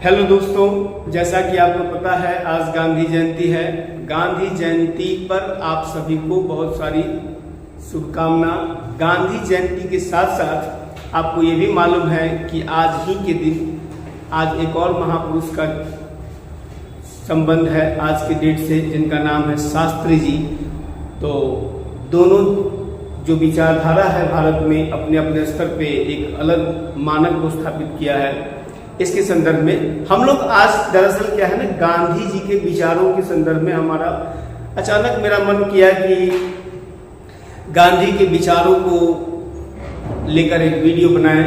Hello दोस्तों, जैसा कि आपको पता है आज गांधी जयंती है। गांधी जयंती पर आप सभी को बहुत सारी शुभकामना। गांधी जयंती के साथ साथ आपको ये भी मालूम है कि आज ही के दिन आज एक और महापुरुष का संबंध है आज के डेट से, जिनका नाम है शास्त्री जी। तो दोनों जो विचारधारा है भारत में अपने अपने स्तर पे एक अलग मानक को स्थापित किया है। इसके संदर्भ में हम लोग आज दरअसल क्या है ना, गांधी जी के विचारों के संदर्भ में हमारा अचानक मेरा मन किया कि गांधी के विचारों को लेकर एक वीडियो बनाएं।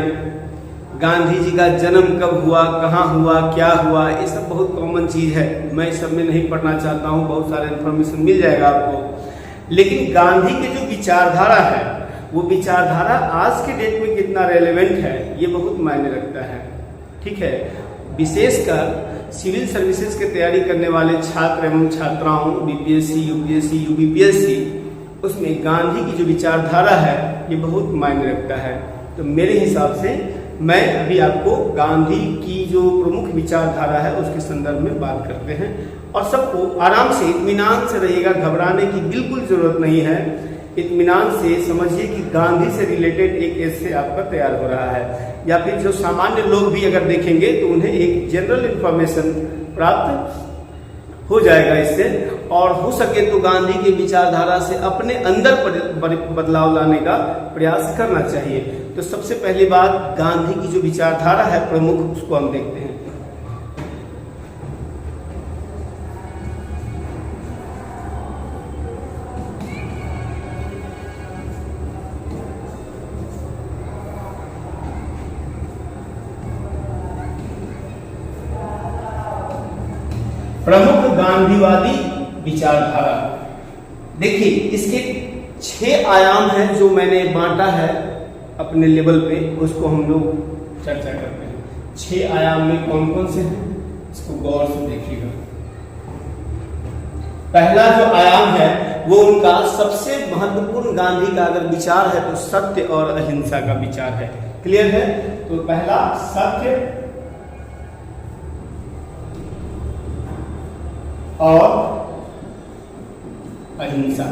गांधी जी का जन्म कब हुआ, कहाँ हुआ, क्या हुआ, ये सब बहुत कॉमन चीज है। मैं इस सब में नहीं पढ़ना चाहता हूँ, बहुत सारा इन्फॉर्मेशन मिल जाएगा आपको। लेकिन गांधी के जो विचारधारा है वो विचारधारा आज के डेट में कितना रेलेवेंट है ये बहुत मायने रखता है। ठीक है, विशेषकर सिविल सर्विसेज की तैयारी करने वाले छात्र एवं छात्राओं, बीपीएससी, यूपीएससी, यूपीपीएससी, उसमें गांधी की जो विचारधारा है ये बहुत मायने रखता है। तो मेरे हिसाब से मैं अभी आपको गांधी की जो प्रमुख विचारधारा है उसके संदर्भ में बात करते हैं। और सबको आराम से इत्मीनान से रहिएगा, घबराने की बिल्कुल जरूरत नहीं है। इत्मीनान से समझिए कि गांधी से रिलेटेड एक एस्से आपका तैयार हो रहा है, या फिर जो सामान्य लोग भी अगर देखेंगे तो उन्हें एक जनरल इंफॉर्मेशन प्राप्त हो जाएगा इससे। और हो सके तो गांधी की विचारधारा से अपने अंदर बदलाव लाने का प्रयास करना चाहिए। तो सबसे पहली बात, गांधी की जो विचारधारा है प्रमुख, उसको हम देखते हैं। प्रमुख गांधीवादी विचारधारा। देखिए, इसके 6 आयाम हैं जो मैंने बांटा है अपने लेवल पे, उसको हम लोग चर्चा करते हैं। 6 आयाम में कौन कौन से हैं इसको गौर से देखिएगा। पहला जो आयाम है वो उनका सबसे महत्वपूर्ण गांधी का अगर विचार है तो सत्य और अहिंसा का विचार है। क्लियर है? तो पहला सत्य और अहिंसा।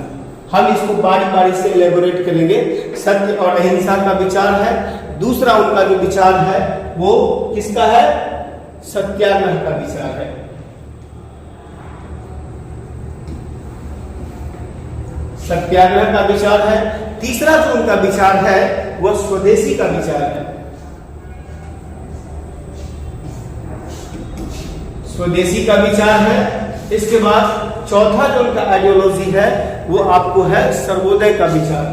हम इसको बारी बारी से एलेबोरेट करेंगे। सत्य और अहिंसा का विचार है। दूसरा उनका जो विचार है वो किसका है? सत्याग्रह का विचार है। सत्याग्रह का विचार है। तीसरा जो उनका विचार है वह स्वदेशी का विचार है। स्वदेशी का विचार है। इसके बाद चौथा जो उनका आइडियोलॉजी है वो आपको है सर्वोदय का विचार।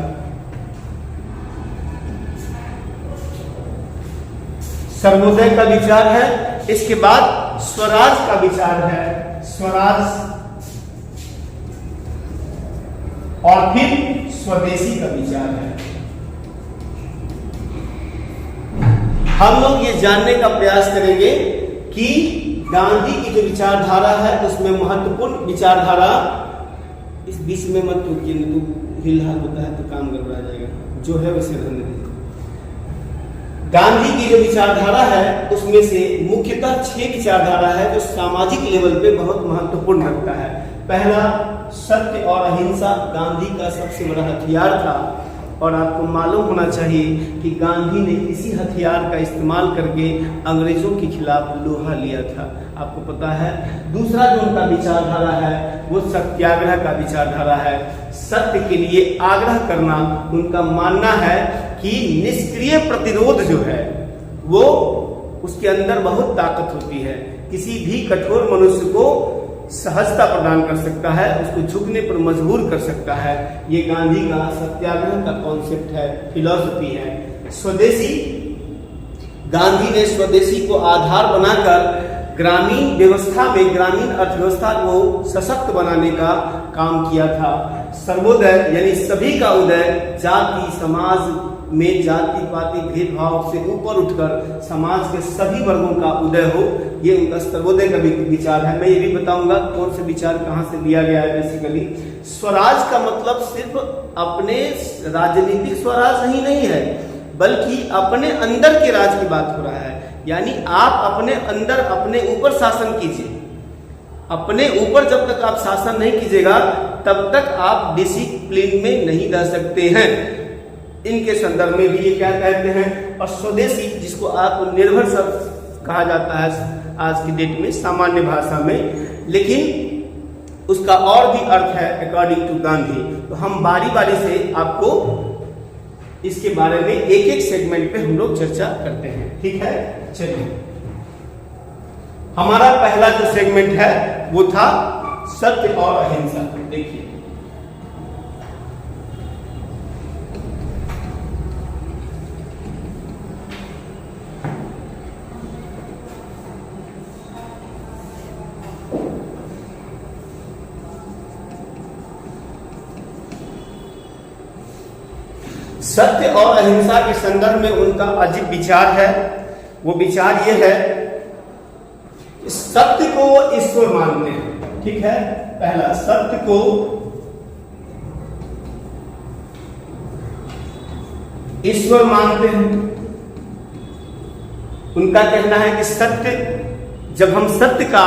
सर्वोदय का विचार है। इसके बाद स्वराज का विचार है, स्वराज, और फिर स्वदेशी का विचार है। हम लोग ये जानने का प्रयास करेंगे कि गांधी की जो विचारधारा है उसमें महत्वपूर्ण विचारधारा, इस बीच में मत टूटिए, नहीं तो हिलहाल होता है तो काम गड़बड़ा जाएगा, जो है वैसे रहने दीजिए। गांधी की जो विचारधारा है उसमें से मुख्यतः 6 विचारधारा है जो सामाजिक लेवल पे बहुत महत्वपूर्ण रखता है। पहला, सत्य और अहिंसा गांधी का सबसे बड़ा हथियार था, और आपको मालूम होना चाहिए कि गांधी ने इसी हथियार का इस्तेमाल करके अंग्रेजों के खिलाफ लोहा लिया था। आपको पता है। दूसरा जो उनका विचारधारा है वो सत्याग्रह का विचारधारा है। सत्य के लिए आग्रह करना। उनका मानना है कि निष्क्रिय प्रतिरोध जो है वो उसके अंदर बहुत ताकत होती है, किसी भी कठोर मनुष्य को सहजता प्रदान कर सकता है, उसको झुकने पर मजबूर कर सकता है। ये गांधी का सत्याग्रह का कॉन्सेप्ट है, फिलॉसफी है। स्वदेशी, गांधी ने स्वदेशी को आधार बनाकर ग्रामीण व्यवस्था में, ग्रामीण अर्थव्यवस्था को सशक्त बनाने का काम किया था। सर्वोदय यानी सभी का उदय, जाति समाज में जाति पाति भेदभाव से ऊपर उठकर समाज के सभी वर्गों का उदय हो, ये उनका सर्वोदय का विचार है। मैं ये भी बताऊंगा कौन से विचार कहां से लिया गया है। बेसिकली स्वराज का मतलब सिर्फ अपने राजनीतिक स्वराज ही नहीं है, बल्कि अपने अंदर के राज की बात हो रहा है। यानी आप अपने अंदर अपने ऊपर शासन कीजिए। अपने ऊपर जब तक आप शासन नहीं कीजिएगा तब तक आप डिसिप्लिन में नहीं रह सकते हैं। इनके संदर्भ में भी ये क्या कहते हैं, और स्वदेशी जिसको आत्मनिर्भर शब्द कहा जाता है आज की डेट में सामान्य भाषा में, लेकिन उसका और भी अर्थ है अकॉर्डिंग टू गांधी। तो हम बारी बारी से आपको इसके बारे में एक एक सेगमेंट पे हम लोग चर्चा करते हैं, ठीक है। चलिए, हमारा पहला जो सेगमेंट है वो था सत्य और अहिंसा। देखिए, सत्य और अहिंसा के संदर्भ में उनका अजीब विचार है। वो विचार ये है कि सत्य को वो ईश्वर मानते हैं, ठीक है। पहला, सत्य को ईश्वर मानते हैं। उनका कहना है कि सत्य, जब हम सत्य का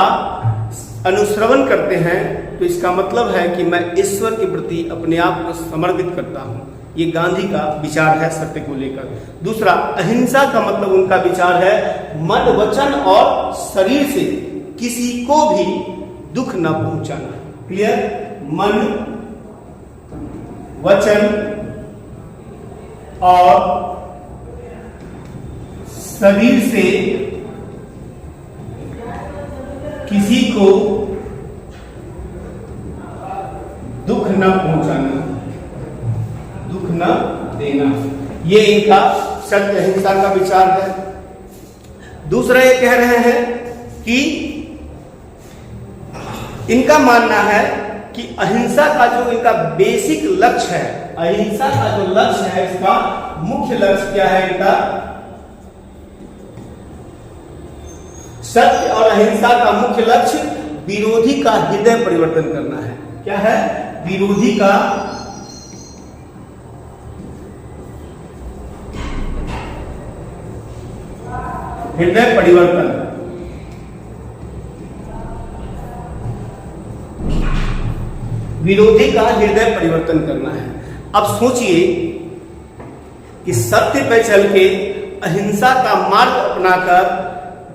अनुश्रवण करते हैं तो इसका मतलब है कि मैं ईश्वर के प्रति अपने आप को समर्पित करता हूं। ये गांधी का विचार है सत्य को लेकर। दूसरा, अहिंसा का मतलब उनका विचार है मन, वचन और शरीर से किसी को भी दुख न पहुंचाना। क्लियर? मन, वचन और शरीर से किसी को दुख न पहुंचाना, दुख न देना, ये इनका सत्य अहिंसा का विचार है। दूसरा, ये कह रहे हैं कि इनका मानना है कि अहिंसा का जो इनका बेसिक लक्ष्य है, अहिंसा का जो लक्ष्य है, इसका मुख्य लक्ष्य क्या है इनका? सत्य और अहिंसा का मुख्य लक्ष्य विरोधी का हृदय परिवर्तन करना है। क्या है? विरोधी का हृदय परिवर्तन। विरोधी का हृदय परिवर्तन करना है। अब सोचिए कि सत्य पे चल के अहिंसा का मार्ग अपनाकर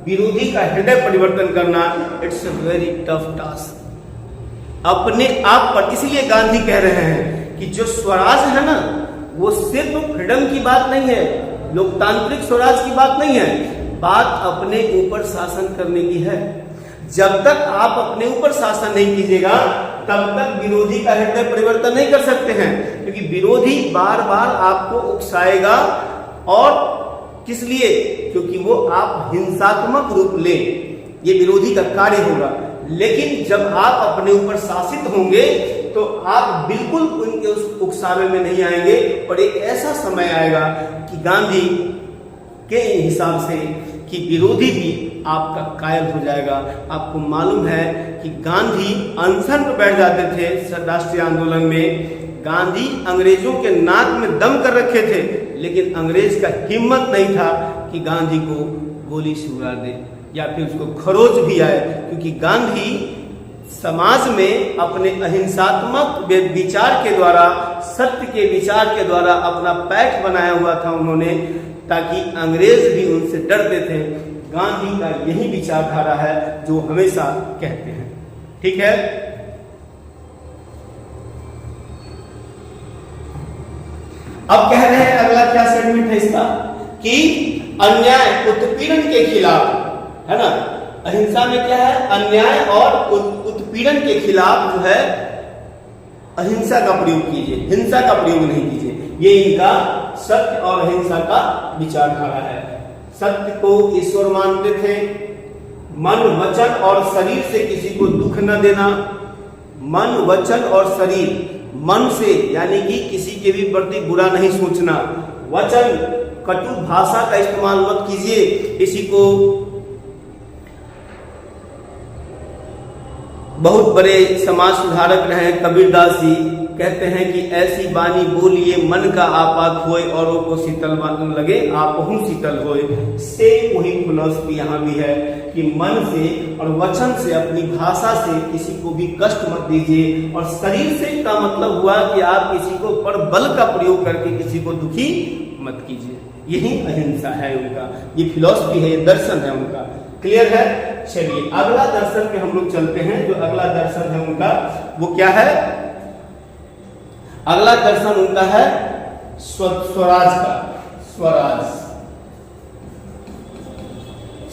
विरोधी का हृदय परिवर्तन करना, it's a very tough task अपने आप पर। इसलिए गांधी कह रहे हैं कि जो स्वराज है ना, वो सिर्फ फ्रीडम की बात नहीं है, लोकतांत्रिक स्वराज की बात नहीं है, बात अपने ऊपर शासन करने की है। जब तक आप अपने ऊपर शासन नहीं कीजिएगा तब तक विरोधी का हृदय परिवर्तन नहीं कर सकते हैं, क्योंकि विरोधी बार बार आपको उकसाएगा। और किस लिए? क्योंकि वो आप हिंसात्मक रूप ले, ये विरोधी का कार्य होगा। लेकिन जब आप अपने ऊपर शासित होंगे तो आप बिल्कुल उनके उस उकसावे में नहीं आएंगे। और एक ऐसा समय आएगा कि गांधी के हिसाब से कि विरोधी भी आपका कायल हो जाएगा। आपको मालूम है कि गांधी अनशन पर बैठ जाते थे राष्ट्रीय आंदोलन में। गांधी अंग्रेजों के नाक में दम कर रखे थे, लेकिन अंग्रेज का हिम्मत नहीं था कि गांधी को गोली से उड़ा दे या फिर उसको खरोच भी आए, क्योंकि गांधी समाज में अपने अहिंसात्मक विचार के द्वारा, सत्य के विचार के द्वारा अपना पैठ बनाया हुआ था उन्होंने, ताकि अंग्रेज भी उनसे डरते थे। गांधी का यही विचारधारा है जो हमेशा कहते हैं, ठीक है। अब कह रहे हैं अगला क्या सेगमेंट है इसका, कि अन्याय उत्पीड़न के खिलाफ, है ना। अहिंसा में क्या है? अन्याय और उत्पीड़न के खिलाफ जो है अहिंसा का प्रयोग कीजिए, हिंसा का प्रयोग नहीं कीजिए। ये इनका सत्य और अहिंसा का विचारधारा है। सत्य को ईश्वर मानते थे, मन, वचन और शरीर से किसी को दुख न देना। मन, वचन और शरीर, मन से यानी कि किसी के भी प्रति बुरा नहीं सोचना। वचन, कटु भाषा का इस्तेमाल मत कीजिए। किसी को, बहुत बड़े समाज सुधारक रहे कबीरदास जी, कहते हैं कि ऐसी बानी बोलिए मन का आपा खोए, औरों को शीतल लगे आप हूँ शीतल होए। सेम वही फिलॉसफी यहाँ भी है कि मन से और वचन से, अपनी भाषा से किसी को भी कष्ट मत दीजिए, और शरीर से का मतलब हुआ कि आप किसी को पर बल का प्रयोग करके किसी को दुखी मत कीजिए। यही अहिंसा है उनका, ये फिलॉसफी है, ये दर्शन है उनका। क्लियर है? चलिए अगला दर्शन पे हम लोग चलते हैं। जो अगला दर्शन है उनका वो क्या है? अगला दर्शन उनका है स्वराज का।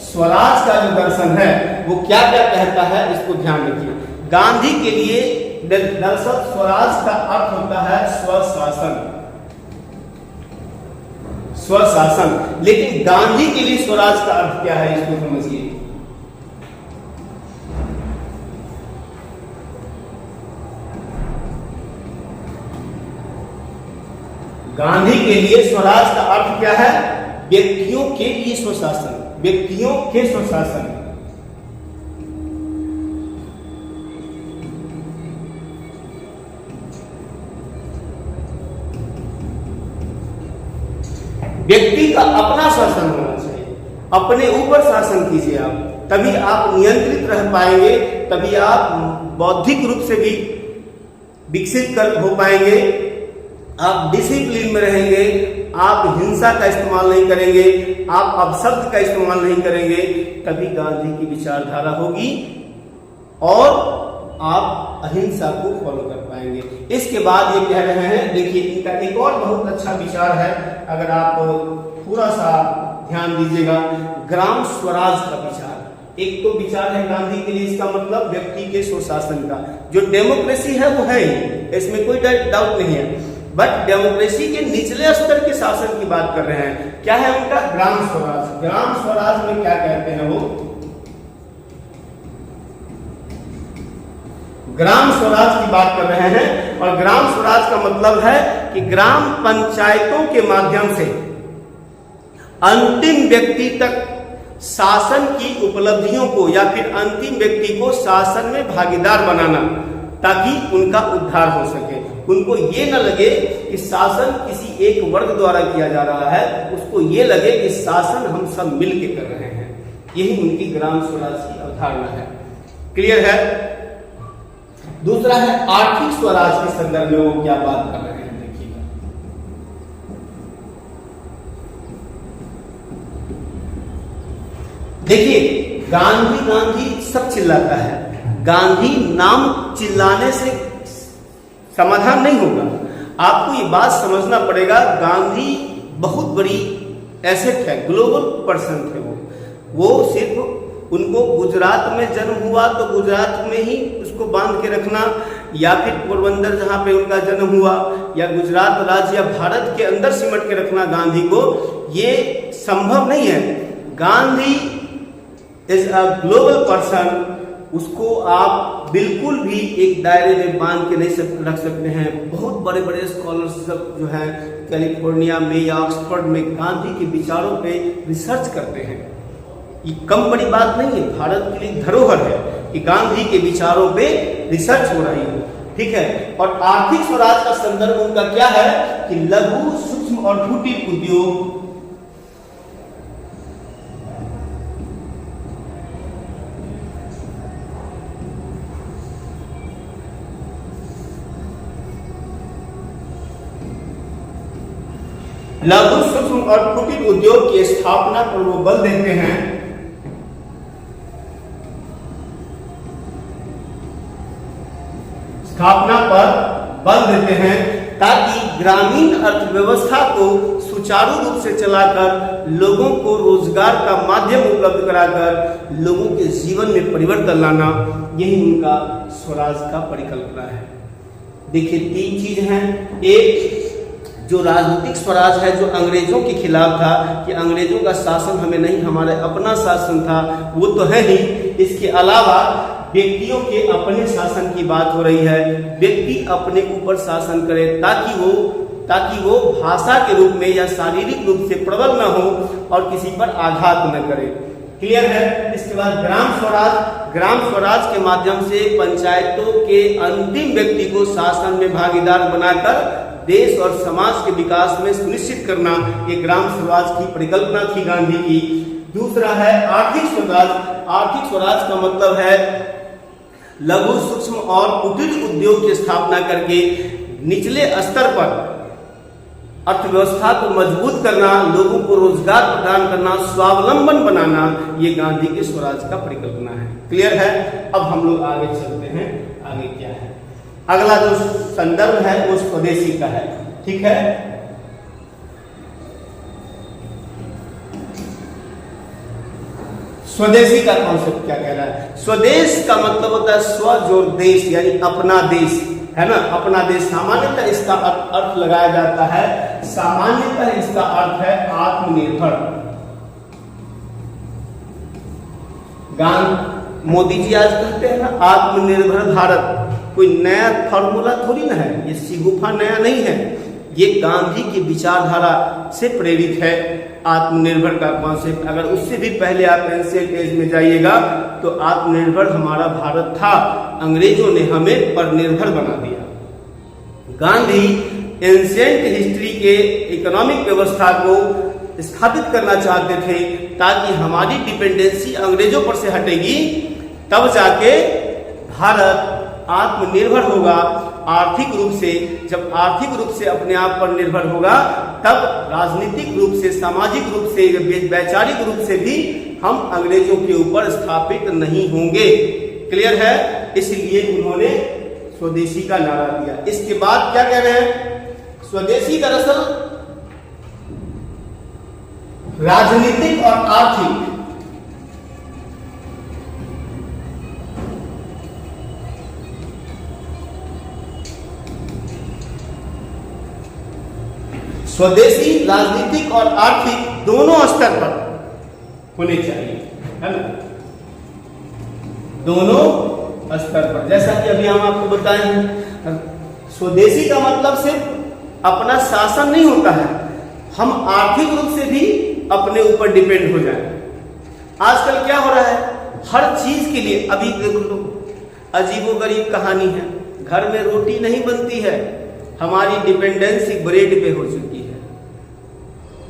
स्वराज का जो दर्शन है वो क्या क्या कहता है, इसको ध्यान रखिए। गांधी के लिए दरअसल स्वराज का अर्थ होता है स्वशासन। लेकिन गांधी के लिए स्वराज का अर्थ क्या है, इसको समझिए। गांधी के लिए स्वराज का अर्थ क्या है? व्यक्तियों के लिए स्वशासन, व्यक्तियों के स्वशासन। व्यक्ति का अपना शासन होना चाहिए, अपने ऊपर शासन कीजिए आप, तभी आप नियंत्रित रह पाएंगे, तभी आप बौद्धिक रूप से भी विकसित हो पाएंगे, आप डिसिप्लिन में रहेंगे, आप हिंसा का इस्तेमाल नहीं करेंगे, आप अपशब्द का इस्तेमाल नहीं करेंगे, तभी गांधी की विचारधारा होगी और आप अहिंसा को फॉलो कर पाएंगे। इसके बाद ये कह रहे हैं, देखिए इनका एक और बहुत अच्छा विचार है, अगर आप थोड़ा सा ध्यान दीजिएगा, ग्राम स्वराज का विचार। एक तो विचार है गांधी के लिए, इसका मतलब व्यक्ति के स्वशासन का। जो डेमोक्रेसी है वो है ही, इसमें कोई डाउट नहीं है, बट डेमोक्रेसी के निचले स्तर के शासन की बात कर रहे हैं। क्या है उनका? ग्राम स्वराज। ग्राम स्वराज में क्या कहते हैं वो? ग्राम स्वराज की बात कर रहे हैं, और ग्राम स्वराज का मतलब है कि ग्राम पंचायतों के माध्यम से अंतिम व्यक्ति तक शासन की उपलब्धियों को या फिर अंतिम व्यक्ति को शासन में भागीदार बनाना, ताकि उनका उद्धार हो सके। उनको ये न लगे कि शासन किसी एक वर्ग द्वारा किया जा रहा है, उसको ये लगे कि शासन हम सब मिलके कर रहे हैं। यही उनकी ग्राम स्वराज की अवधारणा है। क्लियर है? दूसरा है आर्थिक स्वराज के संदर्भ में वो क्या बात कर रहे हैं, देखिएगा। देखिए गांधी गांधी सब चिल्लाता है, गांधी नाम चिल्लाने से समाधान नहीं होगा। आपको ये बात समझना पड़ेगा, गांधी बहुत बड़ी एसेट है, ग्लोबल पर्सन थे वो सिर्फ उनको गुजरात में जन्म हुआ तो गुजरात में ही उसको बांध के रखना, या फिर पोरबंदर जहाँ पे उनका जन्म हुआ, या गुजरात राज्य या भारत के अंदर सिमट के रखना गांधी को, ये संभव नहीं है। Gandhi is a global person, उसको आप बिल्कुल भी एक दायरे में बांध के नहीं रख सकते हैं। बहुत बड़े बड़े स्कॉलर्स सब जो हैं कैलिफोर्निया में या ऑक्सफोर्ड में गांधी के विचारों पे रिसर्च करते हैं। ये कम बड़ी बात नहीं है, भारत के लिए धरोहर है कि गांधी के विचारों पे रिसर्च हो रही है। ठीक है? और आर्थिक स्वराज का संदर्भ उनका क्या है कि लघु सूक्ष्म और कुटीर उद्योग, लघु सूक्ष्म और कुटीर उद्योग की स्थापना पर वो बल देते हैं। स्थापना पर बल देते हैं ताकि ग्रामीण अर्थव्यवस्था को सुचारू रूप से चलाकर लोगों को रोजगार का माध्यम उपलब्ध कराकर लोगों के जीवन में परिवर्तन लाना, यही उनका स्वराज का परिकल्पना है। देखिए 3 चीज हैं। एक जो राजनीतिक स्वराज है, जो अंग्रेजों के खिलाफ था कि अंग्रेजों का शासन हमें नहीं, हमारे अपना शासन था, वो तो है ही। इसके अलावा व्यक्तियों के अपने शासन की बात हो रही है, व्यक्ति अपने ऊपर शासन करे ताकि वो भाषा के रूप में या शारीरिक रूप से प्रबल न हो और किसी पर आघात न करे। क्लियर है? इसके बाद ग्राम स्वराज, ग्राम स्वराज के माध्यम से पंचायतों के अंतिम व्यक्ति को शासन में भागीदार बनाकर देश और समाज के विकास में सुनिश्चित करना, ये ग्राम स्वराज की परिकल्पना थी गांधी की। दूसरा है आर्थिक स्वराज। आर्थिक स्वराज का मतलब है लघु, सूक्ष्म और कुटीर उद्योग की स्थापना करके निचले स्तर पर अर्थव्यवस्था को मजबूत करना, लोगों को रोजगार प्रदान करना, स्वावलंबन बनाना, ये गांधी के स्वराज का परिकल्पना है। क्लियर है? अब हम लोग आगे चलते हैं। आगे क्या है? अगला जो संदर्भ है वो स्वदेशी का है। ठीक है, स्वदेशी का कॉन्सेप्ट क्या कह रहा है? स्वदेश का मतलब होता है स्व जोर देश, यानी अपना देश, है ना, अपना देश। सामान्यतः इसका अर्थ लगाया जाता है, सामान्यतः इसका अर्थ है आत्मनिर्भर। मोदी जी आज कहते हैं ना आत्मनिर्भर भारत, कोई नया फॉर्मूला थोड़ी ना है, ये शिगुफा नया नहीं है, ये गांधी की विचारधारा से प्रेरित है। आत्मनिर्भर का कॉन्सेप्ट, अगर उससे भी पहले आप एंशिएंट एज में जाइएगा तो आत्मनिर्भर हमारा भारत था, अंग्रेजों ने हमें परनिर्भर बना दिया। गांधी एंशिएंट हिस्ट्री के इकोनॉमिक व्यवस्था को स्थापित करना चाहते थे ताकि हमारी डिपेंडेंसी अंग्रेजों पर से हटेगी, तब जाके भारत आत्मनिर्भर होगा आर्थिक रूप से। जब आर्थिक रूप से अपने आप पर निर्भर होगा तब राजनीतिक रूप से, सामाजिक रूप से, वैचारिक रूप से भी हम अंग्रेजों के ऊपर स्थापित नहीं होंगे। क्लियर है? इसलिए उन्होंने स्वदेशी का नारा दिया। इसके बाद क्या कह रहे हैं? स्वदेशी दरअसल राजनीतिक और आर्थिक स्वदेशी राजनीतिक और आर्थिक दोनों स्तर पर होने चाहिए, है ना, दोनों स्तर पर। जैसा कि अभी हम आपको बताए हैं, स्वदेशी का मतलब सिर्फ अपना शासन नहीं होता है, हम आर्थिक रूप से भी अपने ऊपर डिपेंड हो जाए। आजकल क्या हो रहा है, हर चीज के लिए, अभी देख लो अजीबोगरीब कहानी है, घर में रोटी नहीं बनती है, हमारी डिपेंडेंसी ब्रेड पे हो चुकी है।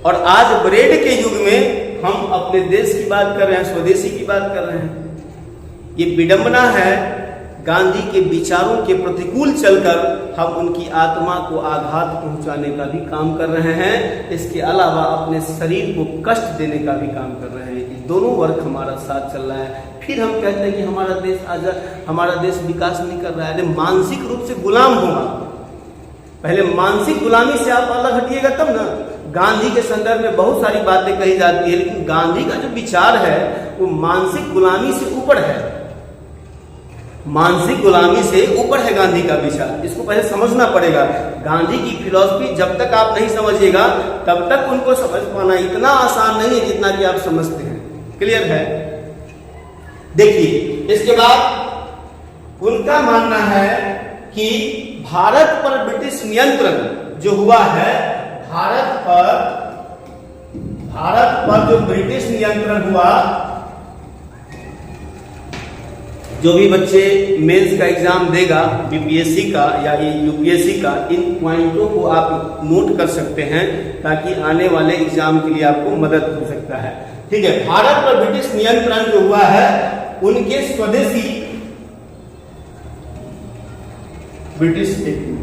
और आज ब्रेड के युग में हम अपने देश की बात कर रहे हैं, स्वदेशी की बात कर रहे हैं। ये विडंबना है, गांधी के विचारों के प्रतिकूल चलकर हम उनकी आत्मा को आघात पहुंचाने का भी काम कर रहे हैं, इसके अलावा अपने शरीर को कष्ट देने का भी काम कर रहे हैं। ये दोनों वर्ग हमारा साथ चल रहा है। फिर हम कहते हैं कि हमारा देश विकास नहीं कर रहा है। अरे मानसिक रूप से गुलाम होगा, पहले मानसिक गुलामी से आप अलग हटिएगा तब ना। गांधी के संदर्भ में बहुत सारी बातें कही जाती है, लेकिन गांधी का जो विचार है वो मानसिक गुलामी से ऊपर है, मानसिक गुलामी से ऊपर है गांधी का विचार। इसको पहले समझना पड़ेगा। गांधी की फिलॉसफी जब तक आप नहीं समझिएगा तब तक उनको समझ पाना इतना आसान नहीं है जितना कि आप समझते हैं। क्लियर है? देखिए, इसके बाद उनका मानना है कि भारत पर ब्रिटिश नियंत्रण जो हुआ है, भारत पर जो ब्रिटिश नियंत्रण हुआ, जो भी बच्चे मेंस का एग्जाम देगा, बीपीएससी का या यूपीएससी का, इन पॉइंटों को आप नोट कर सकते हैं ताकि आने वाले एग्जाम के लिए आपको मदद हो सकता है। ठीक है, भारत पर ब्रिटिश नियंत्रण जो हुआ है, उनके स्वदेशी ब्रिटिश स्टेटमेंट,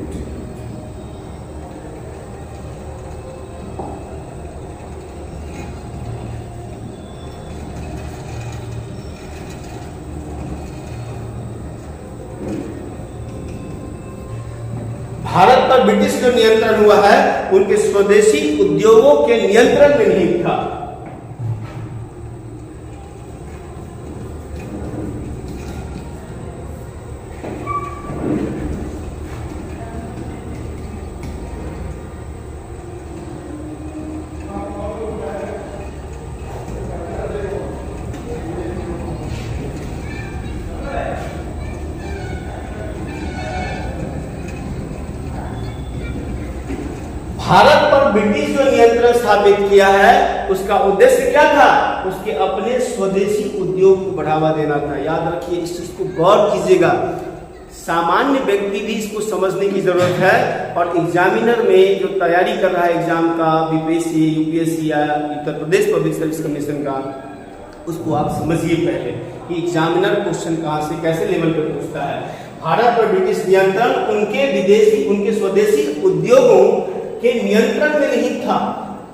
भारत पर ब्रिटिश जो नियंत्रण हुआ है उनके स्वदेशी उद्योगों के नियंत्रण में नहीं था। भारत पर ब्रिटिश जो नियंत्रण स्थापित किया है उसका उद्देश्य क्या था? उसके अपने स्वदेशी उद्योग को बढ़ावा देना था। याद रखिए, इस चीज को गौर कीजिएगा, सामान्य व्यक्ति भी इसको समझने की जरूरत है। और एग्जामिनर में जो तैयारी कर रहा है एग्जाम का, बीपीएससी, यूपीएससी या Uttar Pradesh public service commission का, उसको आप समझिए पहले कि एग्जामिनर क्वेश्चन कहां से कैसे लेवल पे पूछता है। भारत पर ब्रिटिश नियंत्रण उनके स्वदेशी उद्योगों के नियंत्रण में नहीं था।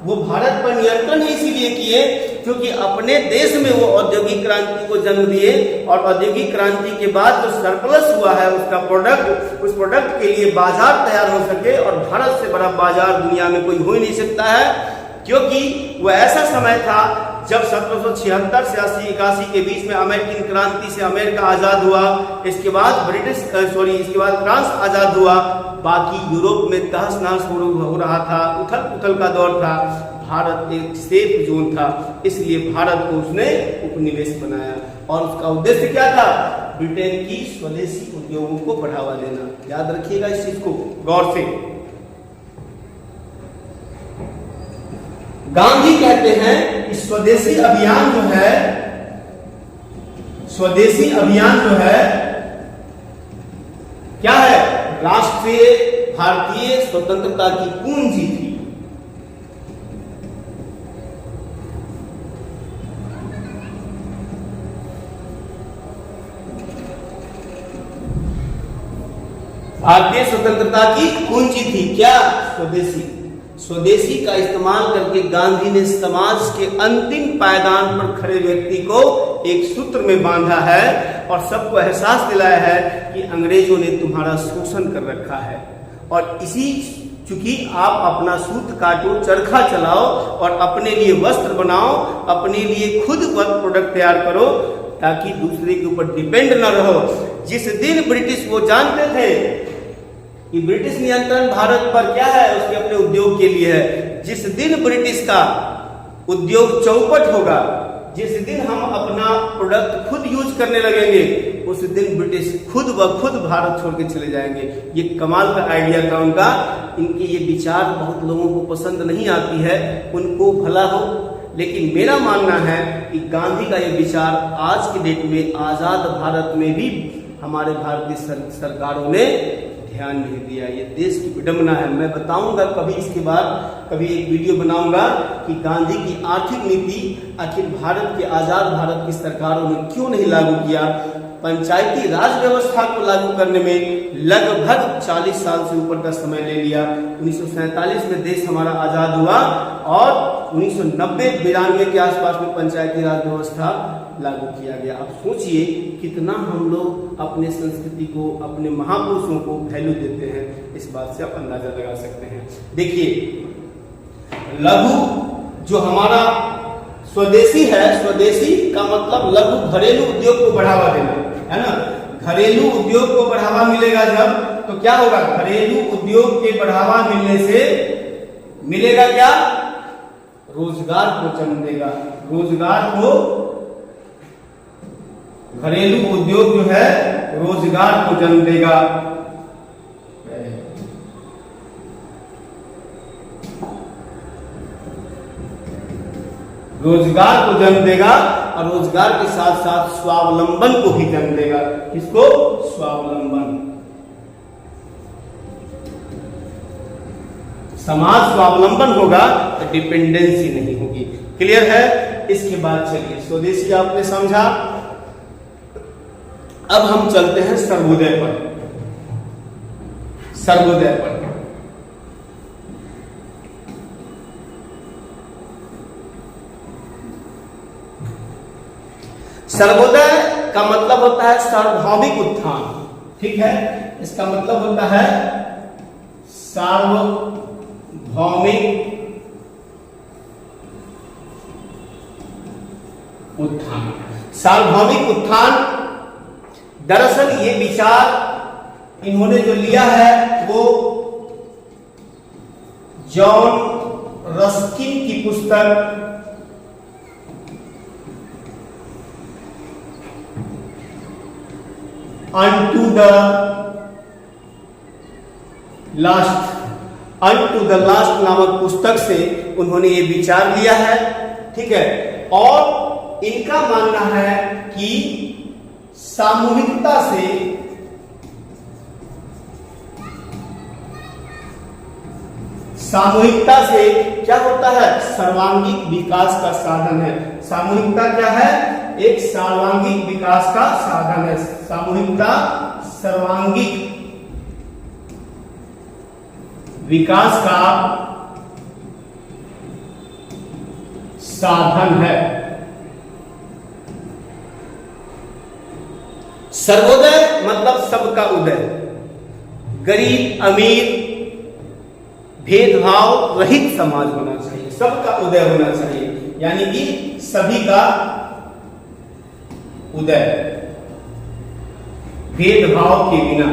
वो भारत पर नियंत्रण इसीलिए किए क्योंकि अपने देश में वो औद्योगिक क्रांति को जन्म दिए, और औद्योगिक क्रांति के बाद जो सरप्लस हुआ है उसका प्रोडक्ट, उस प्रोडक्ट के लिए बाजार तैयार हो सके। और भारत से बड़ा बाजार दुनिया में कोई हो ही नहीं सकता है, क्योंकि वो ऐसा समय था जब 1776 से 80-81 के बीच में अमेरिकन क्रांति से अमेरिका आजाद हुआ, इसके बाद इसके बाद फ्रांस आजाद हुआ, बाकी यूरोप में तहस नहस हो रहा था, उथल पुथल का दौर था। भारत एक सेफ जोन था, इसलिए भारत को उसने उपनिवेश बनाया। और उसका उद्देश्य क्या था? ब्रिटेन की स्वदेशी उद्योगों को बढ़ावा देना। याद रखिएगा इस चीज को गौर से। गांधी कहते हैं कि स्वदेशी अभियान जो है क्या है? राष्ट्रीय भारतीय स्वतंत्रता की कुंजी थी। भारतीय स्वतंत्रता की कुंजी थी क्या? स्वदेशी का इस्तेमाल करके गांधी ने समाज के अंतिम पायदान पर खड़े व्यक्ति को एक सूत्र में बांधा है और सबको एहसास दिलाया है कि अंग्रेजों ने तुम्हारा शोषण कर रखा है। और इसी चूंकि आप अपना सूत काटो, चरखा चलाओ और अपने लिए वस्त्र बनाओ, अपने लिए खुद वर्क प्रोडक्ट तैयार करो ताकि दूसरे के ऊपर डिपेंड न रहो। जिस दिन ब्रिटिश, वो जानते थे कि ब्रिटिश नियंत्रण भारत पर क्या है, उसके अपने उद्योग के लिए है। जिस दिन ब्रिटिश का उद्योग चौपट होगा, जिस दिन हम अपना प्रोडक्ट खुद यूज करने लगेंगे, उस दिन ब्रिटिश खुद ब खुद भारत छोड़ के चले जाएंगे। ये कमाल का आइडिया था उनका। इनके ये विचार बहुत लोगों को पसंद नहीं आती है, उनको भला हो, लेकिन मेरा मानना है कि गांधी का ये विचार आज की डेट में आजाद भारत में भी हमारे भारतीय सरकारों ने ध्यान नहीं दिया। ये देश की विडंबना है। मैं बताऊंगा कभी, इसके बाद कभी एक वीडियो बनाऊंगा कि गांधी की आर्थिक नीति आखिर भारत के आजाद भारत की सरकारों ने क्यों नहीं लागू किया। पंचायती राज व्यवस्था को लागू करने में लगभग 40 साल से ऊपर का समय ले लिया। 1947 में देश हमारा आजाद हुआ और 1990-92 के आसपास में पंचायती राज व्यवस्था लागू किया गया। अब सोचिए कितना हम लोग अपने संस्कृति को, अपने महापुरुषों को वैल्यू देते हैं। इस बात से आप अंदाजा लगा सकते हैं। देखिए, लघु जो हमारा स्वदेशी है, स्वदेशी का मतलब लघु घरेलू उद्योग को बढ़ावा देना है ना। घरेलू उद्योग को बढ़ावा मिलेगा जब, तो क्या होगा? घरेलू उद्योग के बढ़ावा मिलने से मिलेगा क्या? रोजगार को जन्म देगा। रोजगार को, घरेलू उद्योग जो है रोजगार को जन्म देगा। रोजगार को जन्म देगा और रोजगार के साथ साथ स्वावलंबन को भी जन्म देगा। किसको? स्वावलंबन। समाज स्वावलंबन होगा तो डिपेंडेंसी नहीं होगी। क्लियर है? इसके बाद चलिए, स्वदेशी आपने समझा। अब हम चलते हैं सर्वोदय पर। सर्वोदय पर सर्वोदय का मतलब होता है सार्वभौमिक उत्थान। ठीक है, इसका मतलब होता है सार्वभौमिक उत्थान। सार्वभौमिक उत्थान, दरअसल ये विचार इन्होंने जो लिया है वो जॉन रस्किन की पुस्तक Unto the last नामक पुस्तक से उन्होंने ये विचार लिया है। ठीक है, और इनका मानना है कि सामूहिकता से क्या होता है? सर्वांगीण विकास का साधन है। सामूहिकता क्या है? एक सर्वांगीण विकास का साधन है। सामूहिकता सर्वांगीण विकास का साधन है। सर्वोदय मतलब सबका उदय, गरीब अमीर भेदभाव रहित समाज होना चाहिए, सबका उदय होना चाहिए, यानी कि सभी का उदय भेदभाव के बिना।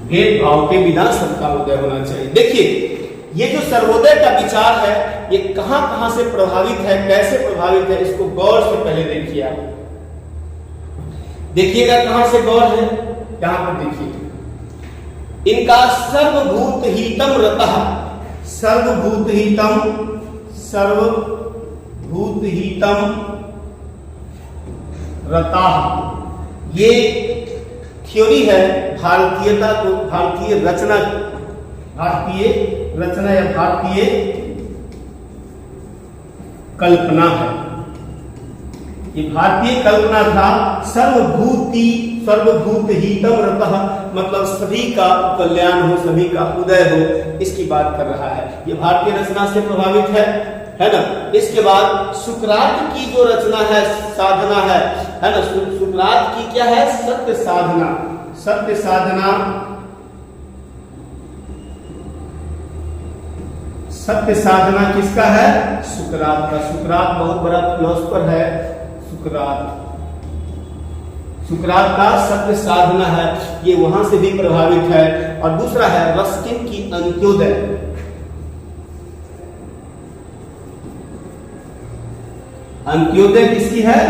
भेदभाव के बिना सबका उदय होना चाहिए। देखिए, ये जो सर्वोदय का विचार है, ये कहां कहां से प्रभावित है, कैसे प्रभावित है, इसको गौर से पहले देखिए। आप देखिएगा कहां से गौर है, यहां पर देखिए, इनका सर्वभूत हितम रतः, सर्वभूत हितम रतः, ये थ्योरी है भारतीयता को, भारतीय रचना या भारतीय कल्पना है। ये भारतीय कल्पना था। सर्वभूत हितम रतः मतलब सभी का कल्याण हो, सभी का उदय हो, इसकी बात कर रहा है। ये भारतीय रचना से प्रभावित है ना। इसके बाद सुकरात की जो रचना है, साधना है ना। सुकरात की क्या है? सत्य साधना। सत्य साधना किसका है? सुकरात का। सुकरात बहुत बड़ा फिलोसोफर है। सुकरात का सत्य साधना है, ये वहां से भी प्रभावित है। और दूसरा है रस्किन की अंत्योदय। अंत्योदय किसकी है?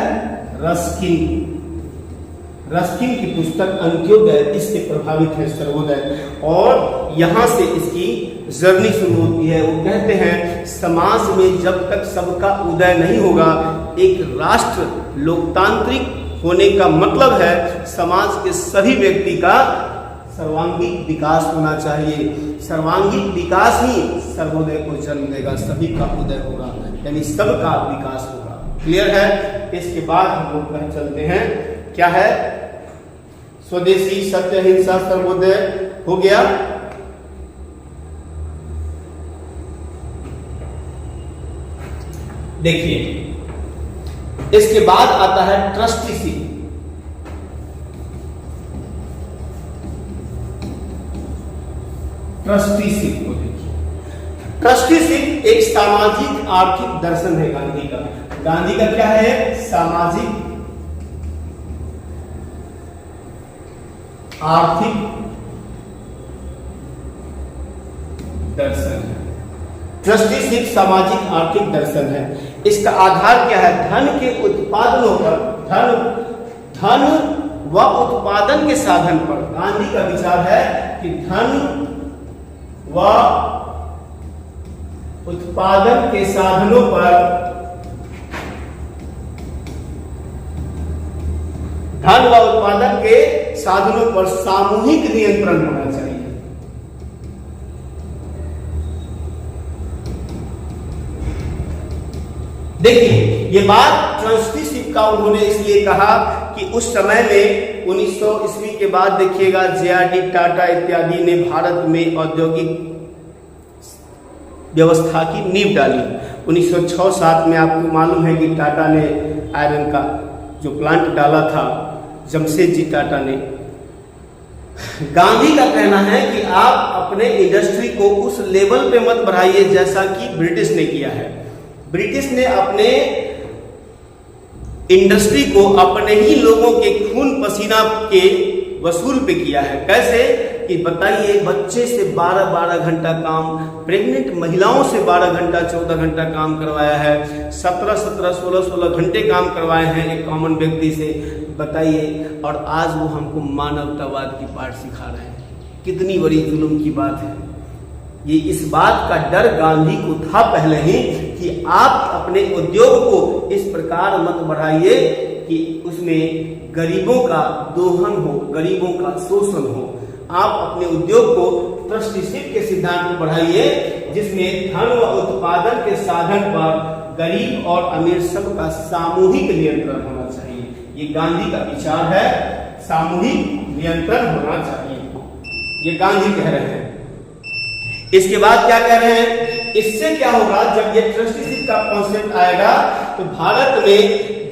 रस्किन की पुस्तक अंत्योदय इससे प्रभावित है, सर्वोदय। और यहां से इसकी जर्नी शुरू होती है। वो कहते हैं समाज में जब तक सबका उदय नहीं होगा, एक राष्ट्र लोकतांत्रिक होने का मतलब है समाज के सभी व्यक्ति का सर्वांगीण विकास होना चाहिए। सर्वांगीण विकास ही सर्वोदय को जन्म देगा, सभी का उदय होगा, यानी सबका विकास होगा। क्लियर है? इसके बाद हम लोग चलते हैं, क्या है? स्वदेशी, सत्य, अहिंसा, सर्वोदय हो गया। देखिए, इसके बाद आता है ट्रस्टीशिप। ट्रस्टीशिप को देखिए। ट्रस्टीशिप एक सामाजिक आर्थिक दर्शन है गांधी का। गांधी का क्या है? सामाजिक आर्थिक दर्शन है। ट्रस्टीशिप सामाजिक आर्थिक दर्शन है। इसका आधार क्या है? धन के उत्पादनों पर, धन व उत्पादन के साधन पर। गांधी का विचार है कि धन व उत्पादन के साधनों पर, धन व उत्पादन के साधनों पर सामूहिक नियंत्रण होना चाहिए। देखिए, ये बात ट्रस्टीशिप का उन्होंने इसलिए कहा कि उस समय में 1900 ईस्वी के बाद देखिएगा जे.आर.डी. टाटा इत्यादि ने भारत में औद्योगिक व्यवस्था की नींव डाली। 1906-07 में आपको मालूम है कि टाटा ने आयरन का जो प्लांट डाला था, जमशेद जी टाटा ने। गांधी का कहना है कि आप अपने इंडस्ट्री को उस लेवल पे मत बढ़ाइए जैसा कि ब्रिटिश ने किया है। ब्रिटिश ने अपने इंडस्ट्री को अपने ही लोगों के खून पसीना के वसूल पे किया है। कैसे? कि बताइए, बच्चे से 12-12 घंटा काम, प्रेग्नेंट महिलाओं से 12 घंटा 14 घंटा काम करवाया है, 17-17, 16-16 घंटे काम करवाए हैं एक कॉमन व्यक्ति से, बताइए। और आज वो हमको मानवतावाद की पाठ सिखा रहे हैं। कितनी बड़ी जुल्म की बात है। ये इस बात का डर गांधी को था पहले ही कि आप अपने उद्योग को इस प्रकार मत बढ़ाइए कि उसमें गरीबों का दोहन हो, गरीबों का शोषण हो। आप अपने उद्योग को ट्रस्टीशिप के सिद्धांत को बढ़ाइए, जिसमें धन व उत्पादन के साधन पर गरीब और अमीर सबका सामूहिक नियंत्रण होना चाहिए। ये गांधी का विचार है, सामूहिक नियंत्रण होना चाहिए, ये गांधी कह रहे हैं। इसके बाद क्या कह रहे हैं, इससे क्या होगा, जब ये ट्रस्टीशिप का कॉन्सेप्ट आएगा तो भारत में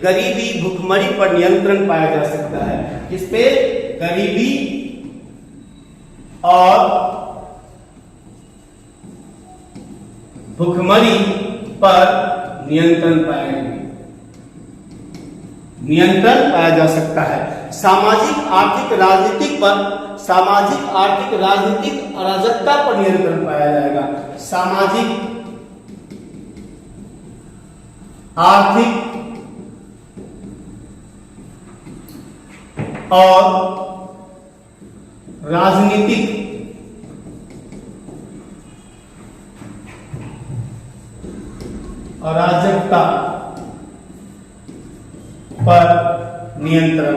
गरीबी भुखमरी पर नियंत्रण पाया जा सकता है। किस पे? गरीबी और भुखमरी पर नियंत्रण पाया जा सकता है। सामाजिक आर्थिक राजनीतिक पर, सामाजिक आर्थिक राजनीतिक अराजकता पर नियंत्रण पाया जाएगा। सामाजिक आर्थिक और राजनीतिक अराजकता पर नियंत्रण,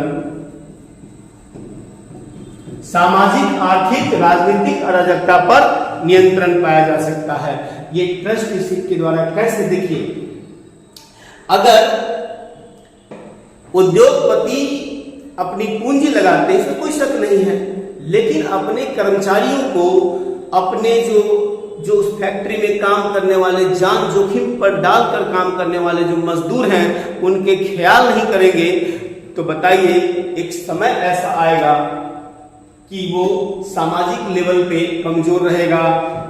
सामाजिक आर्थिक राजनीतिक अराजकता पर नियंत्रण पाया जा सकता है। ये ट्रस्टीशिप के द्वारा कैसे? देखिए, अगर उद्योगपति अपनी पूंजी लगाते हैं, इसमें कोई शक नहीं है, लेकिन अपने कर्मचारियों को, अपने जो उस फैक्ट्री में काम करने वाले, जान जोखिम पर डालकर काम करने वाले जो मजदूर हैं, उनके ख्याल नहीं करेंगे तो बताइए, एक समय ऐसा आएगा कि वो सामाजिक लेवल पे कमजोर रहेगा,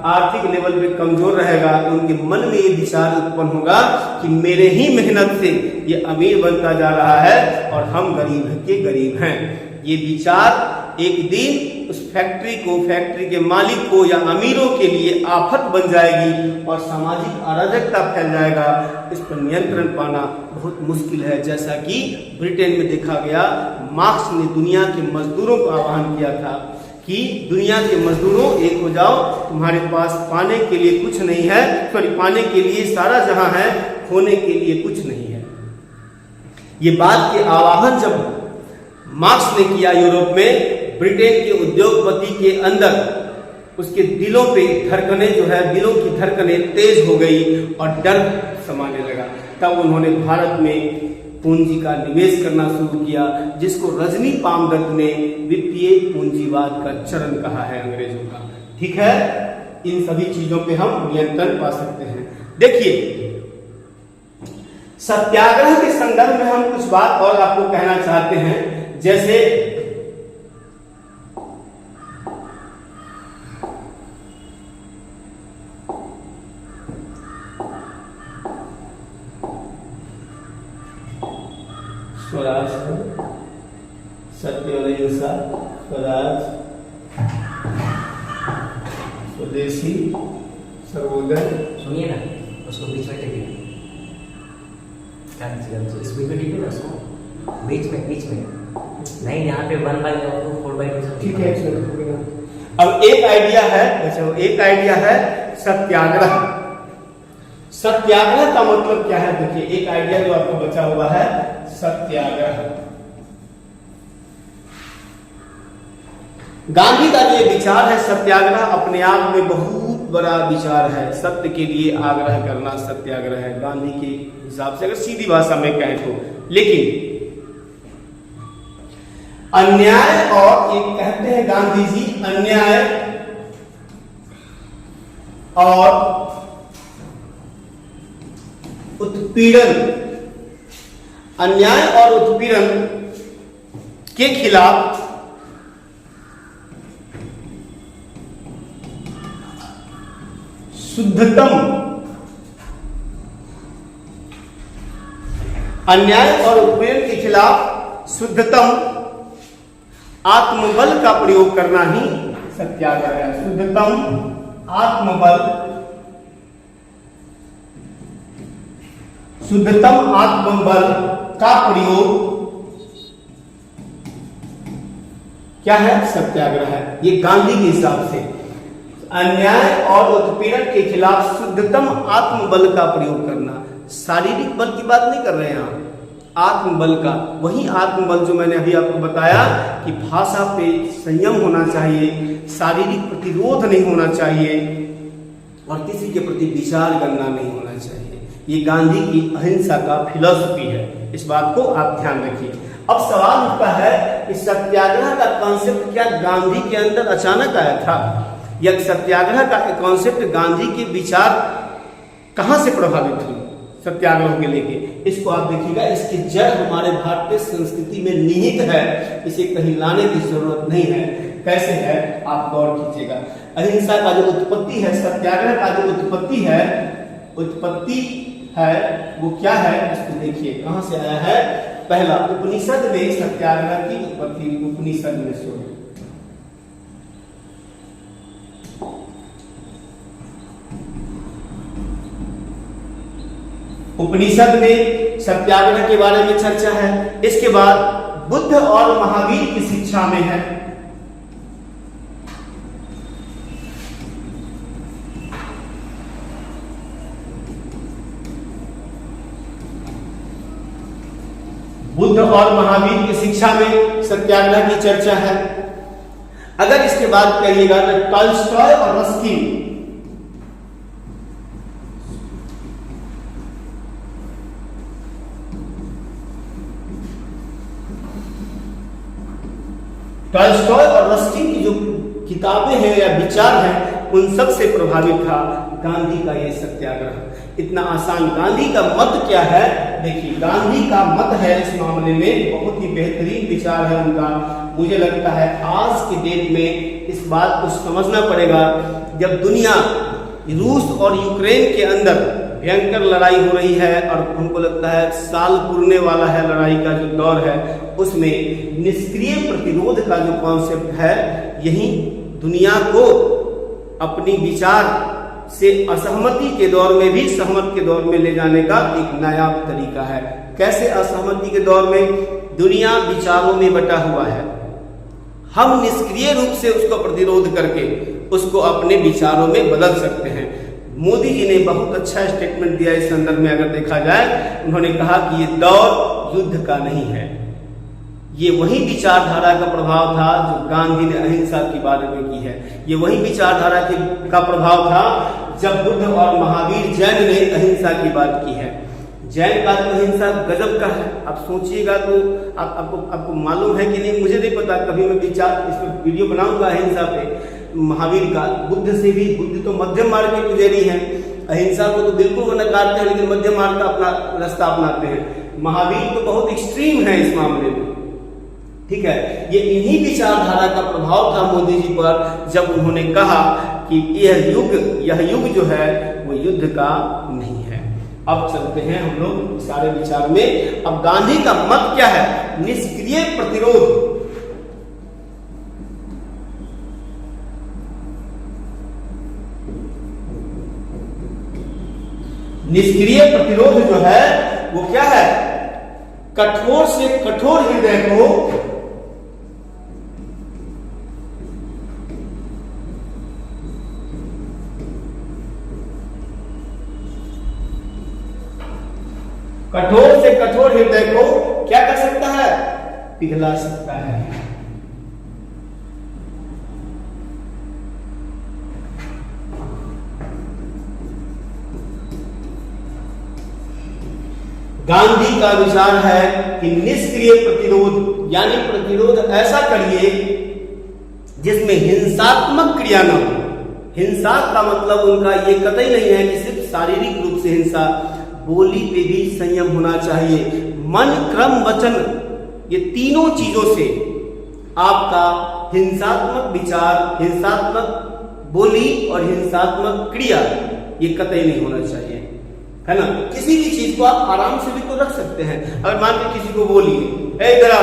आर्थिक लेवल पे कमजोर रहेगा, तो उनके मन में ये विचार उत्पन्न होगा कि मेरे ही मेहनत से ये अमीर बनता जा रहा है और हम गरीब के गरीब हैं। ये विचार एक दिन उस फैक्ट्री को, फैक्ट्री के मालिक को या अमीरों के लिए आफत बन जाएगी और सामाजिक अराजकता फैल जाएगा। इस पर नियंत्रण पाना बहुत मुश्किल है। जैसा कि ब्रिटेन में देखा गया, मार्क्स ने दुनिया के मजदूरों को आह्वान किया था कि दुनिया के मजदूरों, एक हो जाओ, तुम्हारे पास पाने के लिए कुछ नहीं है, सॉरी, पाने के लिए सारा जहां है, खोने के लिए कुछ नहीं है। ये बात के आह्वान जब मार्क्स ने किया यूरोप में, ब्रिटेन के उद्योगपति के अंदर उसके दिलों पे धड़कने जो है, दिलों की धड़कनें तेज हो गई और डर समाने लगा। तब उन्होंने भारत में पूंजी का निवेश करना शुरू किया, जिसको रजनी पामदत्त ने वित्तीय पूंजीवाद का चरण कहा है अंग्रेजों का। ठीक है, इन सभी चीजों पे हम नियंत्रण पा सकते हैं। देखिए, सत्याग्रह के संदर्भ में हम कुछ बात और आपको कहना चाहते हैं। जैसे स्वराज, सत्य और अहिंसा, स्वराज, स्वदेशी, सर्वोदय। सुनिए ना, उसको बीच में टिकिए, इस बीच में टिकिए ना, उसको बीच में नहीं, यहाँ पे 1/2 4/2। ठीक है, अब एक आइडिया है, अच्छा, एक आइडिया है सत्याग्रह। सत्याग्रह का मतलब क्या है? देखिए, एक आइडिया जो आपको बचा हुआ है, सत्याग्रह। गांधी का जो ये विचार है सत्याग्रह, अपने आप में बहुत बड़ा विचार है। सत्य के लिए आग्रह करना सत्याग्रह है गांधी के हिसाब से, अगर सीधी भाषा में कहें तो। लेकिन अन्याय, और एक कहते हैं गांधी जी, अन्याय और उत्पीड़न, अन्याय और उत्पीड़न के खिलाफ शुद्धतम, अन्याय और उत्पीड़न के खिलाफ शुद्धतम आत्मबल का प्रयोग करना ही सत्याग्रह है। शुद्धतम आत्मबल, शुद्धतम आत्मबल का प्रयोग क्या है? सत्याग्रह है। ये गांधी के हिसाब से अन्याय और उत्पीड़न के खिलाफ शुद्धतम आत्मबल का प्रयोग करना। शारीरिक बल की बात नहीं कर रहे हैं यहाँ, आत्मबल का। वही आत्मबल जो मैंने अभी आपको बताया कि भाषा पे संयम होना चाहिए, शारीरिक प्रतिरोध नहीं होना चाहिए और किसी के प्रति विचार करना नहीं होना चाहिए। ये गांधी की अहिंसा का फिलॉसफी है, इस बात को आप ध्यान रखिए। अब सवाल उठता है कि सत्याग्रह का कॉन्सेप्ट क्या गांधी के अंदर अचानक आया था? यह सत्याग्रह का कॉन्सेप्ट गांधी के विचार कहां से प्रभावित हुए सत्याग्रह के लेके? इसको आप देखिएगा, इसकी जड़ हमारे भारतीय संस्कृति में निहित है, इसे कहीं लाने की जरूरत नहीं है। कैसे है आप गौर कीजिएगा। अहिंसा का जो उत्पत्ति है, सत्याग्रह का जो उत्पत्ति है वो क्या है, इसको देखिए कहां से आया है। पहला उपनिषद में सत्याग्रह की उत्पत्ति, उपनिषद में सुनो। उपनिषद में सत्याग्रह के बारे में चर्चा है। इसके बाद बुद्ध और महावीर की शिक्षा में है। बुद्ध और महावीर की शिक्षा में सत्याग्रह की चर्चा है। अगर इसके बाद कहिएगा तो टॉल्स्टॉय और रस्किन, टॉल्स्टॉय और रस्किन की जो किताबें हैं या विचार हैं, उन सब से प्रभावित था गांधी का ये सत्याग्रह। इतना आसान। गांधी का मत क्या है? देखिए, गांधी का मत है इस मामले में बहुत ही बेहतरीन विचार है उनका। मुझे लगता है आज के डेट में इस बात को समझना पड़ेगा, जब दुनिया रूस और यूक्रेन के अंदर भयंकर लड़ाई हो रही है और हमको लगता है साल पुरने वाला है लड़ाई का जो दौर है, उसमें निष्क्रिय प्रतिरोध का जो कॉन्सेप्ट है, यही दुनिया को अपनी विचार से असहमति के दौर में भी सहमत के दौर में ले जाने का एक नायाब तरीका है। कैसे असहमति के दौर में? दुनिया विचारों में बटा हुआ है, हम निष्क्रिय रूप से उसको प्रतिरोध करके उसको अपने विचारों में बदल सकते हैं। मोदी जी ने बहुत अच्छा स्टेटमेंट दिया इस संदर्भ में, अगर देखा जाए। उन्होंने कहा कि ये दौर युद्ध का नहीं है। ये वही विचारधारा का प्रभाव था जो गांधी ने अहिंसा के बारे में की है। ये वही विचारधारा का प्रभाव था जब बुद्ध और महावीर जैन ने अहिंसा की बात की है। जैन का तो अहिंसा गजब का है, आप सोचिएगा तो आपको मालूम है कि नहीं मुझे नहीं पता। कभी मैं विचार इस पर वीडियो बनाऊंगा अहिंसा पे। महावीर का बुद्ध से भी, बुद्ध तो मध्यम मार्ग के पुजारी हैं, अहिंसा को तो बिल्कुल वो नकारते हैं, लेकिन मध्यम मार्ग का अपना रास्ता अपनाते हैं। महावीर तो बहुत एक्सट्रीम है इस मामले में, ठीक है। ये इन्हीं विचारधारा का प्रभाव था मोदी जी पर, जब उन्होंने कहा कि यह युग जो है वो युद्ध का नहीं है। अब चलते हैं हम लोग सारे विचार में। अब गांधी का मत क्या है? निष्क्रिय प्रतिरोध। निष्क्रिय प्रतिरोध जो है वो क्या है? कठोर से कठोर हृदय को क्या कर सकता है? पिघला सकता है। गांधी का विचार है कि निष्क्रिय प्रतिरोध, यानी प्रतिरोध ऐसा करिए जिसमें हिंसात्मक क्रिया न हो। हिंसा का मतलब उनका ये कतई नहीं है कि सिर्फ शारीरिक रूप से हिंसा, बोली पे भी संयम होना चाहिए। मन, क्रम, वचन, ये तीनों चीजों से आपका हिंसात्मक विचार, हिंसात्मक बोली और हिंसात्मक क्रिया ये कतई नहीं होना चाहिए, है ना। किसी भी चीज को आप आराम से भी तो रख सकते हैं। अगर मान के किसी को बोलिए ए इधर आ,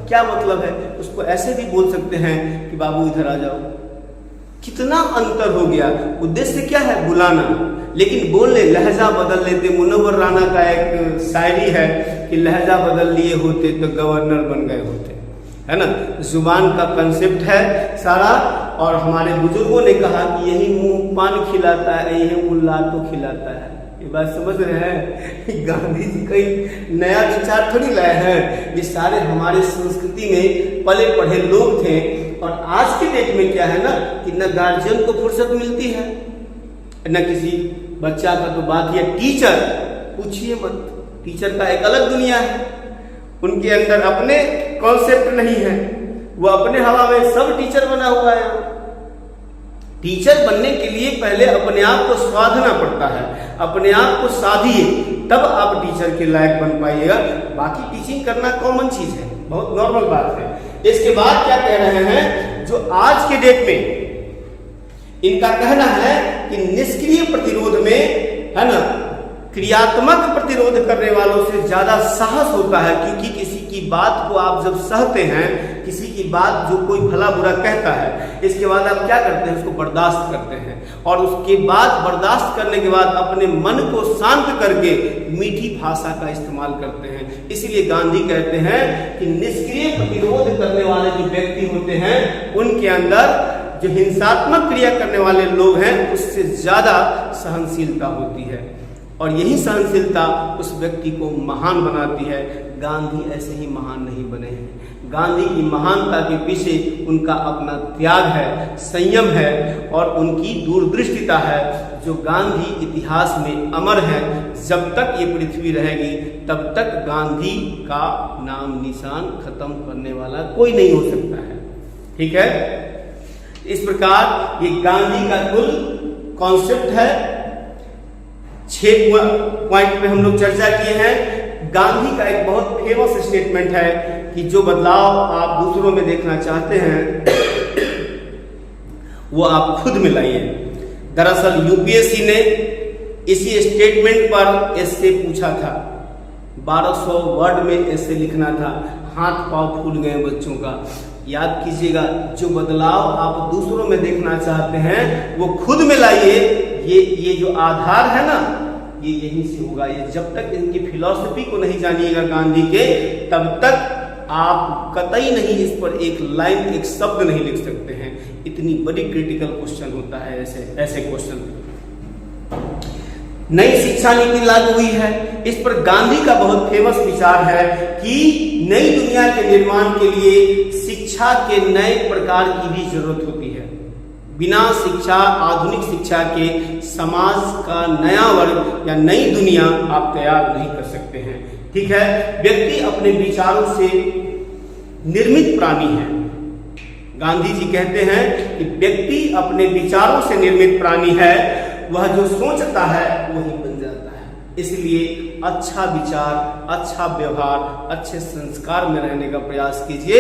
क्या मतलब है? उसको ऐसे भी बोल सकते हैं कि बाबू इधर आ जाओ। कितना अंतर हो गया। उद्देश्य क्या है? बुलाना, लेकिन बोलने लहजा बदल लेते। मुनव्वर राना का एक शायरी है कि लहजा बदल लिए होते तो गवर्नर बन गए होते, है ना, जुबान का कंसेप्ट है सारा। और हमारे बुजुर्गों ने कहा कि यही मुंह पान खिलाता है, यही मुंह लातो खिलाता है। ये बात समझ रहे हैं? गांधी जी कोई नया विचार थोड़ी लाए हैं, ये सारे हमारे संस्कृति में पले पढ़े लोग थे। और आज के डेट में क्या है ना कि न गार्जियन को फुर्सत मिलती है, न किसी बच्चा का तो बात है, टीचर पूछिए मत, टीचर का एक अलग दुनिया है, उनके अंदर अपने कॉन्सेप्ट नहीं है, वो अपने हवा में सब टीचर बना हुआ है। टीचर बनने के लिए पहले अपने आप को साधना पड़ता है, अपने आप को साधिए तब आप टीचर के लायक बन पाइएगा। बाकी टीचिंग करना कॉमन चीज है, बहुत नॉर्मल बात है। इसके बाद क्या कह रहे हैं, जो आज के डेट में इनका कहना है कि निष्क्रिय प्रतिरोध में, है ना, क्रियात्मक प्रतिरोध करने वालों से ज्यादा साहस होता है। क्योंकि किसी की बात को आप जब सहते हैं, किसी की बात जो कोई भला बुरा कहता है, इसके बाद आप क्या करते हैं, उसको बर्दाश्त करते हैं। और उसके बाद बर्दाश्त करने के बाद अपने मन को शांत करके मीठी भाषा का इस्तेमाल करते हैं। इसीलिए गांधी कहते हैं कि निष्क्रिय प्रतिरोध करने वाले जो व्यक्ति होते हैं, उनके अंदर जो हिंसात्मक क्रिया करने वाले लोग हैं, उससे ज्यादा सहनशीलता होती है। और यही सहनशीलता उस व्यक्ति को महान बनाती है। गांधी ऐसे ही महान नहीं बने हैं। गांधी की महानता के पीछे उनका अपना त्याग है, संयम है और उनकी दूरदृष्टिता है, जो गांधी इतिहास में अमर है। जब तक ये पृथ्वी रहेगी तब तक गांधी का नाम निशान खत्म करने वाला कोई नहीं हो सकता है। ठीक है, इस प्रकार ये गांधी का कुल कॉन्सेप्ट है। 6 पॉइंट पे हम लोग चर्चा किए हैं। गांधी का एक बहुत फेमस स्टेटमेंट है कि जो बदलाव आप दूसरों में देखना चाहते हैं वो आप खुद में लाइए। दरअसल यूपीएससी ने इसी स्टेटमेंट पर एस्से पूछा था। 1200 वर्ड में एस्से लिखना था। हाथ पांव फूल गए बच्चों का। याद कीजिएगा, जो बदलाव आप दूसरों में देखना चाहते हैं वो खुद में लाइए। ये जो आधार है ना, ये यहीं से होगा। ये जब तक इनकी फिलॉसफी को नहीं जानिएगा गांधी के, तब तक आप कतई नहीं इस पर एक लाइन, एक शब्द नहीं लिख सकते हैं। इतनी बड़ी क्रिटिकल क्वेश्चन होता है ऐसे क्वेश्चन। नई शिक्षा नीति लागू हुई है। इस पर गांधी का बहुत फेमस विचार है कि नई दुनिया के निर्माण के लिए शिक्षा के नए प्रकार की भी जरूरत होती है। बिना शिक्षा, आधुनिक शिक्षा के समाज का नया वर्ग या नई दुनिया आप तैयार नहीं कर सकते हैं। ठीक है, व्यक्ति अपने विचारों से निर्मित प्राणी है। गांधी जी कहते हैं कि व्यक्ति अपने विचारों से निर्मित प्राणी है। वह जो सोचता है वही बन जाता है। इसलिए अच्छा विचार, अच्छा व्यवहार, अच्छे संस्कार में रहने का प्रयास कीजिए,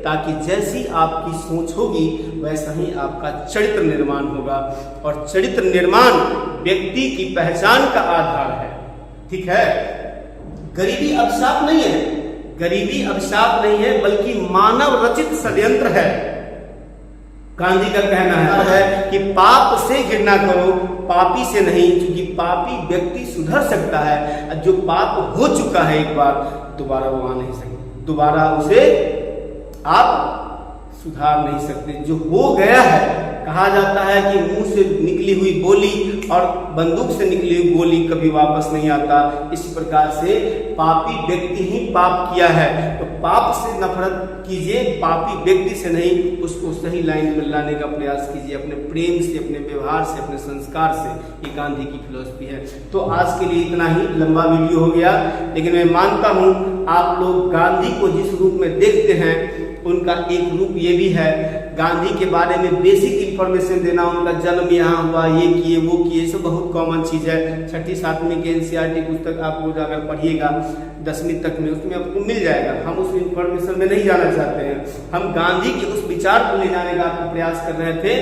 ताकि जैसी आपकी सोच होगी वैसा ही आपका चरित्र निर्माण होगा। और चरित्र निर्माण व्यक्ति की पहचान का आधार है। ठीक है, गरीबी अभिशाप नहीं है। गरीबी अभिशाप नहीं है, बल्कि मानव रचित षड्यंत्र है। गांधी का कहना है कि पाप से घृणा करो, पापी से नहीं, क्योंकि पापी व्यक्ति सुधर सकता है। जो पाप हो चुका है एक बार, दोबारा वो आ नहीं सकता, दोबारा उसे आप सुधार नहीं सकते। जो हो गया है, कहा जाता है कि मुंह से निकली हुई बोली और बंदूक से निकली हुई गोली कभी वापस नहीं आता। इस प्रकार से पापी व्यक्ति ही पाप किया है, तो पाप से नफरत कीजिए, पापी व्यक्ति से नहीं। उसको सही लाइन में लाने का प्रयास कीजिए, अपने प्रेम से, अपने व्यवहार से, अपने संस्कार से। ये गांधी की फिलॉसफी है। तो आज के लिए इतना ही, लंबा वीडियो हो गया, लेकिन मैं मानता हूं आप लोग गांधी को जिस रूप में देखते हैं, उनका एक रूप ये भी है। गांधी के बारे में बेसिक इंफॉर्मेशन देना, उनका जन्म यहाँ हुआ, ये किए, वो किए, सब बहुत कॉमन चीज है। 6ठी 7वीं के एनसीईआरटी पुस्तक आप लोग अगर पढ़िएगा 10वीं तक में, उसमें आपको मिल जाएगा। हम उस इंफॉर्मेशन में नहीं जाना चाहते हैं। हम गांधी के उस विचार को ले जाने का आपको प्रयास कर रहे थे,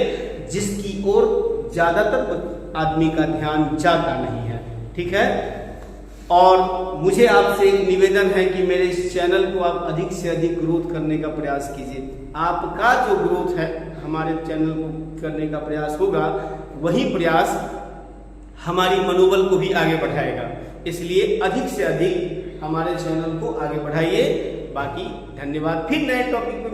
जिसकी ओर ज्यादातर आदमी का ध्यान जाता नहीं है। ठीक है, और मुझे आपसे एक निवेदन है कि मेरे इस चैनल को आप अधिक से अधिक ग्रोथ करने का प्रयास कीजिए। आपका जो ग्रोथ है, हमारे चैनल को करने का प्रयास होगा, वही प्रयास हमारी मनोबल को भी आगे बढ़ाएगा। इसलिए अधिक से अधिक हमारे चैनल को आगे बढ़ाइए। बाकी धन्यवाद, फिर नए टॉपिक पे